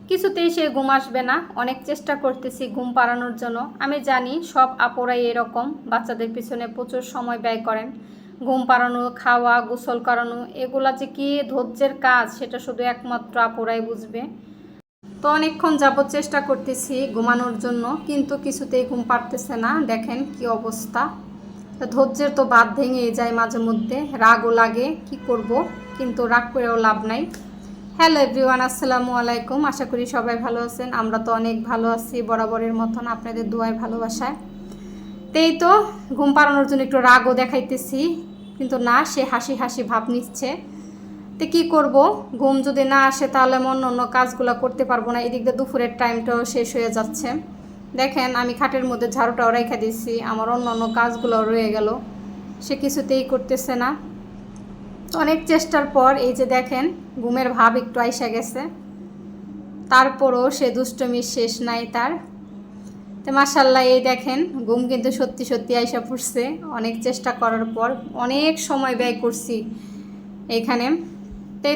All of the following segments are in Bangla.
কিছুতেই সে ঘুম আসবে না। অনেক চেষ্টা করতেছি ঘুম পাড়ানোর জন্য। আমি জানি সব আপুরাই এরকম, বাচ্চাদের পিছনে প্রচুর সময় ব্যয় করেন। ঘুম পাড়ানো, খাওয়া, গোসল করানো, এগুলা যে কি ধৈর্যের কাজ সেটা শুধু একমাত্র আপুরাই বুঝবে। তো অনেকক্ষণ যাবৎ চেষ্টা করতেছি ঘুমানোর জন্য, কিন্তু কিছুতেই ঘুম পাড়তেছে না। দেখেন কি অবস্থা। ধৈর্যের তো বাঁধ ভেঙে যায়, মাঝে মধ্যে রাগও লাগে, কি করব, কিন্তু রাগ করেও লাভ নাই। হ্যালো এভরিওয়ান, আসসালামু আলাইকুম। আশা করি সবাই ভালো আছেন। আমরা তো অনেক ভালো আছি, বরাবরের মতন আপনাদের দোয়ায় ভালোবাসায়। তো ঘুম পাড়ানোর জন্য একটু রাগও দেখাইতেছি, কিন্তু না, সে হাসি হাসি ভাব নিচ্ছে। তো কী করব, ঘুম যদি না আসে তাহলে অন্য কাজগুলো করতে পারবো না। এদিক দিয়ে দুপুরের টাইমটাও শেষ হয়ে যাচ্ছে। দেখেন আমি খাটের মধ্যে ঝাড়ুটাও রেখে দিচ্ছি, আমার অন্য কাজগুলো রয়ে গেল, সে কিছুতেই করতেছে না। অনেক চেষ্টার পর এই যে দেখেন ঘুমের ভাব একটু আইসা গেছে, তারপরও সে দুষ্টমির শেষ নাই তার। তো মাশাল্লাহ, এই দেখেন ঘুম কিন্তু সত্যি সত্যি আইসা পড়ছে। অনেক চেষ্টা করার পর অনেক সময় ব্যয় করছি এইখানে।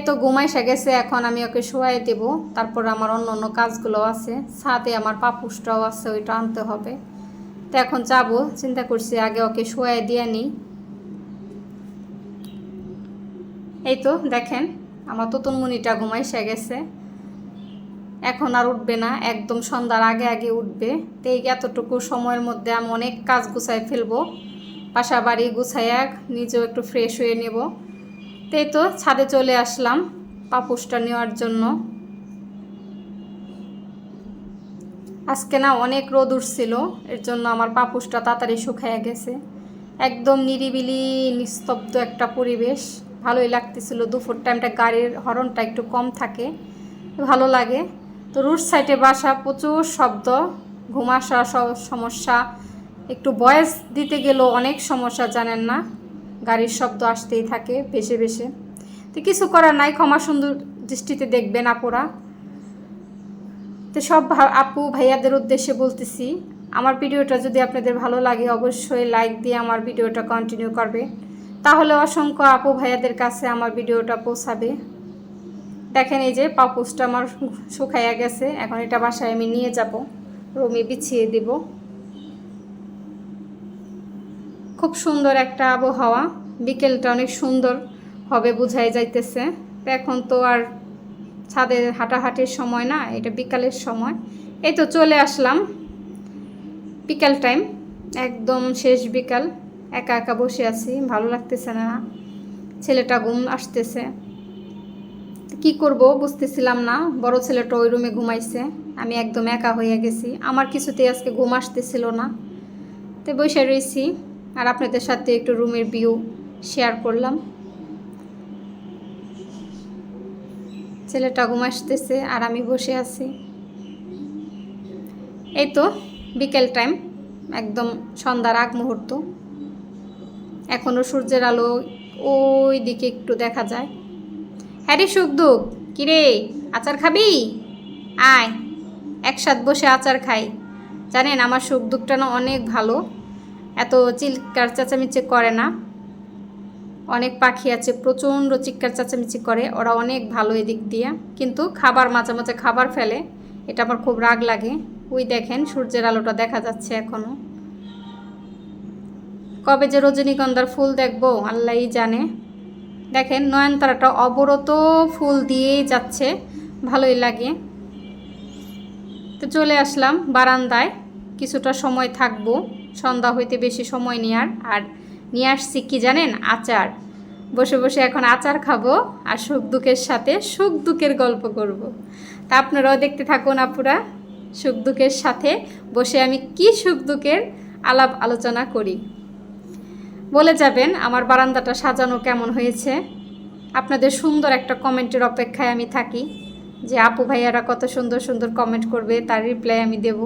তো ঘুম আইসা গেছে। এখন আমি ওকে শোয়াই দেব, তারপর আমার অন্য কাজগুলো আছে, সাথে আমার পাপুসটাও আছে, ওইটা আনতে হবে। তো এখন যাবো, চিন্তা করছি আগে ওকে শোয়াই দিয়ে নিই। এই তো দেখেন আমার তুতুনমণিটা ঘুমাইসা গেছে, এখন আর উঠবে না, একদম সন্ধ্যার আগে আগে উঠবে। তো এই এতটুকু সময়ের মধ্যে আমি অনেক কাজ গুছাই ফেলবো, বাসা বাড়ি গুছাইয়া নিজেও একটু ফ্রেশ হয়ে নেব। তো ছাদে চলে আসলাম পাপুসটা নেওয়ার জন্য। আজকে না অনেক রোদ উঠছিল, এর জন্য আমার পাপুসটা তাড়াতাড়ি শুকাইয়া গেছে। একদম নিরিবিলি নিস্তব্ধ একটা পরিবেশ, ভালোই লাগতেছিল। দুপুর টাইমটা গাড়ির হর্নটা একটু কম থাকে, ভালো লাগে। তো রোড সাইডে বাসা, প্রচুর শব্দ, ঘুম আসা সমস্যা, একটু ভয়েস দিতে গেলেও অনেক সমস্যা, জানেন না, গাড়ির শব্দ আসতেই থাকে ভেসে ভেসে। তো কিছু করার নাই, ক্ষমা সুন্দর দৃষ্টিতে দেখবেন আপুরা। তো সব আপু ভাইয়াদের উদ্দেশ্যে বলতেছি, আমার ভিডিওটা যদি আপনাদের ভালো লাগে অবশ্যই লাইক দিয়ে আমার ভিডিওটা কন্টিনিউ করবে, তাহলে অসংখ্য আপু ভাইয়াদের কাছে আমার ভিডিওটা পৌঁছাবে। দেখেন এই যে পাপুসটা আমার শুকাইয়া গেছে, এখন এটা বাসায় আমি নিয়ে যাব, রুমে বিছিয়ে দেব। খুব সুন্দর একটা আবহাওয়া, বিকেলটা অনেক সুন্দর হবে বোঝাই যাইতেছে। তো এখন তো আর ছাদে হাঁটাহাঁটির সময় না, এটা বিকালের সময়। এই তো চলে আসলাম বিকাল টাইম, একদম শেষ বিকাল। একা একা বসে আছি, ভালো লাগতেছে না, ছেলেটা ঘুম আসতেছে, কি করব বুঝতেছিলাম না। বড় ছেলেটা ওই রুমে ঘুমাইছে, আমি একদম একা হয়ে গেছি। আমার কিছুতেই আজকে ঘুম আসতেছিল না, তো বসে রয়েছি আর আপনাদের সাথে একটু রুমের ভিউ শেয়ার করলাম। ছেলেটা ঘুম আসতেছে আর আমি বসে আছি। এই তো বিকেল টাইম, একদম সন্ধ্যার আগ মুহূর্ত, এখনও সূর্যের আলো ওই দিকে একটু দেখা যায়। হ্যাঁ রে সুখদুখ, কিরে আচার খাবি? আয় একসাথে বসে আচার খাই। জানেন আমার সুখদুখটা না অনেক ভালো, এত চিৎকার চেঁচামেচি করে না। অনেক পাখি আছে প্রচণ্ড চিৎকার চেঁচামেচি করে, ওরা অনেক ভালো এদিক দিয়ে, কিন্তু খাবার মাঝে মাঝে খাবার ফেলে, এটা আমার খুব রাগ লাগে। ওই দেখেন সূর্যের আলোটা দেখা যাচ্ছে এখনও। কবে যে রজনীগন্ধার ফুল দেখবো আল্লাহই জানে। দেখেন নয়নতারাটা অবরত ফুল দিয়েই যাচ্ছে, ভালোই লাগে। তো চলে আসলাম বারান্দায়, কিছুটা সময় থাকবো, সন্ধ্যা হইতে বেশি সময় নিয়ে আর নিয়ে আসছি কি জানেন, আচার। বসে বসে এখন আচার খাবো আর সুখ দুঃখের সাথে সুখ দুঃখের গল্প করব। তা আপনারাও দেখতে থাকুন আপুরা, সুখ দুঃখের সাথে বসে আমি কি সুখ দুঃখের আলাপ আলোচনা করি। বলে যাবেন আমার বারান্দাটা সাজানো কেমন হয়েছে। আপনাদের সুন্দর একটা কমেন্টের অপেক্ষায় আমি থাকি, যে আপু ভাইয়ারা কত সুন্দর সুন্দর কমেন্ট করবে, তার রিপ্লাই আমি দেব।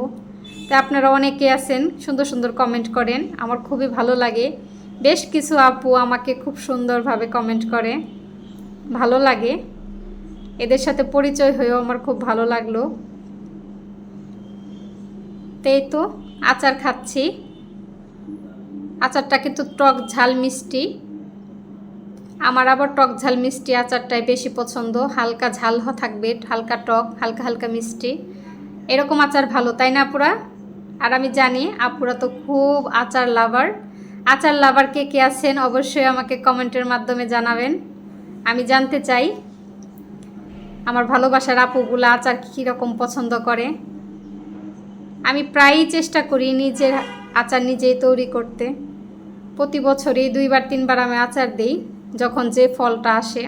তা আপনারা অনেকে আছেন সুন্দর সুন্দর কমেন্ট করেন, আমার খুবই ভালো লাগে। বেশ কিছু আপু আমাকে খুব সুন্দরভাবে কমেন্ট করে, ভালো লাগে। এদের সাথে পরিচয় হয়েও আমার খুব ভালো লাগলো। তো আচার খাচ্ছি, আচারটা কিন্তু টক ঝাল মিষ্টি। আমার আবার টক ঝাল মিষ্টি আচারটাই বেশি পছন্দ। হালকা ঝাল থাকবে, হালকা টক, হালকা হালকা মিষ্টি, এরকম আচার ভালো, তাই না আপুরা? আর আমি জানি আপুরা তো খুব আচার লাভার। আচার লাভার কে কে আছেন অবশ্যই আমাকে কমেন্টের মাধ্যমে জানাবেন। আমি জানতে চাই আমার ভালোবাসার আপুগুলো আচার কীরকম পছন্দ করে। আমি প্রায়ই চেষ্টা করি নিজের আচার নিজেই তৈরি করতে। প্রতি বছরই 2-3 বার আমি আচার দিই যখন যে ফলটা আসে।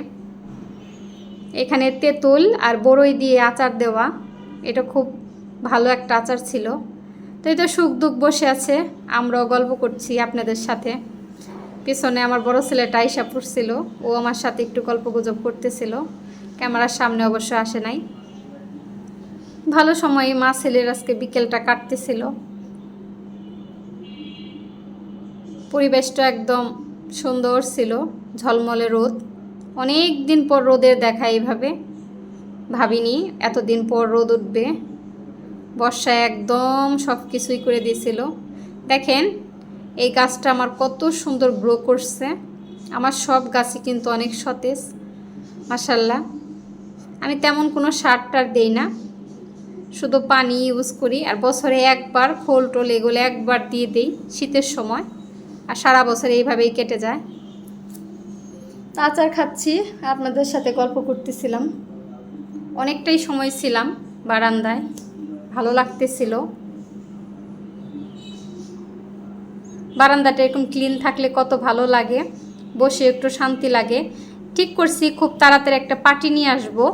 এখানে তেঁতুল আর বড়ই দিয়ে আচার দেওয়া, এটা খুব ভালো একটা আচার ছিল। তো এই তো সুখ দুঃখ বসে আছে, আমরাও গল্প করছি আপনাদের সাথে। পিছনে আমার বড় ছেলেটা আইসা পড়ছিল, ও আমার সাথে একটু গল্প গুজব করতেছিল, ক্যামেরার সামনে অবশ্য আসে নাই। ভালো সময়ে মা ছেলের আজকে বিকেলটা কাটতেছিল। পরিবেশটা একদম সুন্দর ছিল, ঝলমলে রোদ। অনেক দিন পর রোদের দেখা, এইভাবে ভাবিনি এতদিন পর রোদ উঠবে। বর্ষায় একদম সব কিছুই করে দিয়েছিল। দেখেন এই গাছটা আমার কত সুন্দর গ্রো করছে। আমার সব গাছই কিন্তু অনেক সতেজ, মাশাল্লাহ। আমি তেমন কোনো সার টার দেই না, শুধু পানি ইউজ করি। আর বছরে একবার খোল টোল এগুলো একবার দিয়ে দিই শীতের সময়, আর সারা বছর এইভাবেই কেটে যায়। আচার খাচ্ছি, আপনাদের সাথে গল্প করতেছিলাম। অনেকটাই সময় ছিলাম বারান্দায়, ভালো লাগতেছিল। বারান্দাটা এরকম ক্লিন থাকলে কত ভালো লাগে, বসে একটু শান্তি লাগে। ঠিক করছি খুব তাড়াতাড়ি একটা পাটি নিয়ে আসবো,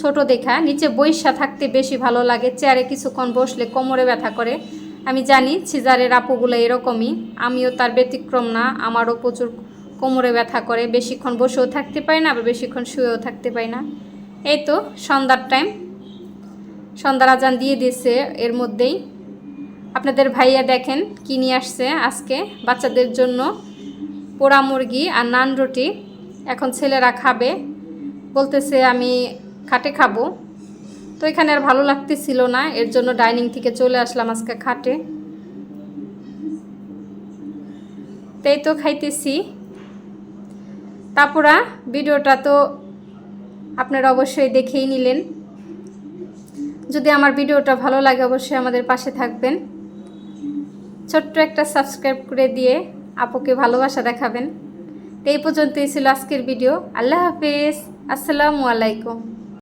ছোট দেখা। নিচে বইসা থাকতে বেশি ভালো লাগে, চেয়ারে কিছুক্ষণ বসলে কোমরে ব্যথা করে। আমি জানি সিজারের আপুগুলো এরকমই, আমিও তার ব্যতিক্রম না। আমারও প্রচুর কোমরে ব্যথা করে, বেশিক্ষণ বসেও থাকতে পারি না, আবার বেশিক্ষণ শুয়েও থাকতে পারি না। এই তো সন্ধ্যার টাইম, সন্ধ্যার আজান দিয়ে দিয়েছে এর মধ্যেই। আপনাদের ভাইয়া দেখেন কি নিয়ে আসছে আজকে বাচ্চাদের জন্য, পোড়া মুরগি আর নান রুটি। এখন ছেলেরা খাবে, বলতেছে আমি খাটে খাবো। তো এখানে আর ভালো লাগতেছিল না, এর জন্য ডাইনিং থেকে চলে আসলাম আজকে খাটে। তাই তো খাইতেছি। তারপরা ভিডিওটা তো আপনারা অবশ্যই দেখেই নিলেন। যদি আমার ভিডিওটা ভালো লাগে অবশ্যই আমাদের পাশে থাকবেন, ছোট্ট একটা সাবস্ক্রাইব করে দিয়ে আপুকে ভালোবাসা দেখাবেন। এই পর্যন্তই ছিল আজকের ভিডিও। আল্লাহ হাফেজ, আসসালামু আলাইকুম।